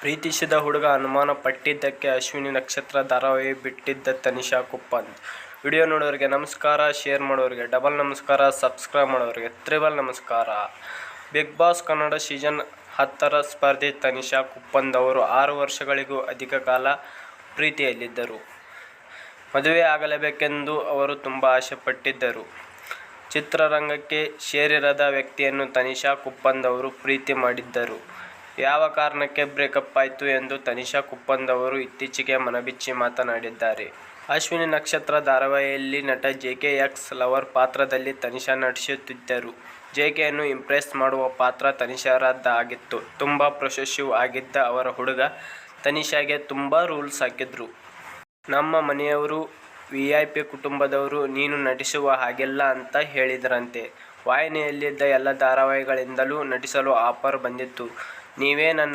ಪ್ರೀತಿಸಿದ ಹುಡುಗ ಅನುಮಾನ ಪಟ್ಟಿದ್ದಕ್ಕೆ ಅಶ್ವಿನಿ ನಕ್ಷತ್ರ ಧಾರಾವಾಹಿ ಬಿಟ್ಟಿದ್ದ ತನಿಷಾ ಕುಪ್ಪಂದ್. ವಿಡಿಯೋ ನೋಡೋರಿಗೆ ನಮಸ್ಕಾರ, ಶೇರ್ ಮಾಡೋರಿಗೆ ಡಬಲ್ ನಮಸ್ಕಾರ, ಸಬ್ಸ್ಕ್ರೈಬ್ ಮಾಡೋರಿಗೆ ತ್ರಿಬಲ್ ನಮಸ್ಕಾರ. ಬಿಗ್ ಬಾಸ್ ಕನ್ನಡ ಸೀಸನ್ 10ರ ಸ್ಪರ್ಧಿ ತನಿಷಾ ಕುಪ್ಪಂದ್ ಅವರು 6 ವರ್ಷಗಳಿಗೂ ಅಧಿಕ ಕಾಲ ಪ್ರೀತಿಯಲ್ಲಿದ್ದರು. ಮದುವೆ ಆಗಲೇಬೇಕೆಂದು ಅವರು ತುಂಬಾ ಆಸೆಪಟ್ಟಿದ್ದರು. ಚಿತ್ರರಂಗಕ್ಕೆ ಸೇರಿರದ ವ್ಯಕ್ತಿಯನ್ನು ತನಿಷಾ ಕುಪ್ಪಂದ್ ಅವರು ಪ್ರೀತಿ ಮಾಡಿದ್ದರು. ಯಾವ ಕಾರಣಕ್ಕೆ ಬ್ರೇಕಪ್ ಆಯ್ತು ಎಂದು ತನಿಷಾ ಕುಪ್ಪಂದ್ ಅವರು ಇತ್ತೀಚೆಗೆ ಮನಬಿಚ್ಚಿ ಮಾತನಾಡಿದ್ದಾರೆ. ಅಶ್ವಿನಿ ನಕ್ಷತ್ರ ಧಾರಾವಾಹಿಯಲ್ಲಿ ನಟ ಜೆಕೆ ಎಕ್ಸ್ ಲವರ್ ಪಾತ್ರದಲ್ಲಿ ತನಿಷಾ ನಟಿಸುತ್ತಿದ್ದರು. ಜೆಕೆಯನ್ನು ಇಂಪ್ರೆಸ್ ಮಾಡುವ ಪಾತ್ರ ತನಿಷಾರದ್ದಾಗಿತ್ತು. ತುಂಬಾ ಪೊಸೆಸಿವ್ ಆಗಿದ್ದ ಅವರ ಹುಡುಗ ತನಿಷಾಗೆ ತುಂಬಾ ರೂಲ್ಸ್ ಹಾಕಿದ್ರು. ನಮ್ಮ ಮನೆಯವರು, ವಿಐಪಿ ಕುಟುಂಬದವರು ನೀನು ನಟಿಸುವ ಹಾಗಿಲ್ಲ ಅಂತ ಹೇಳಿದ್ರಂತೆ. ವಾಹಿನಿಯಲ್ಲಿದ್ದ ಎಲ್ಲ ಧಾರಾವಾಹಿಗಳಿಂದಲೂ ನಟಿಸಲು ಆಫರ್ ಬಂದಿತ್ತು. ನೀವೇ ನನ್ನ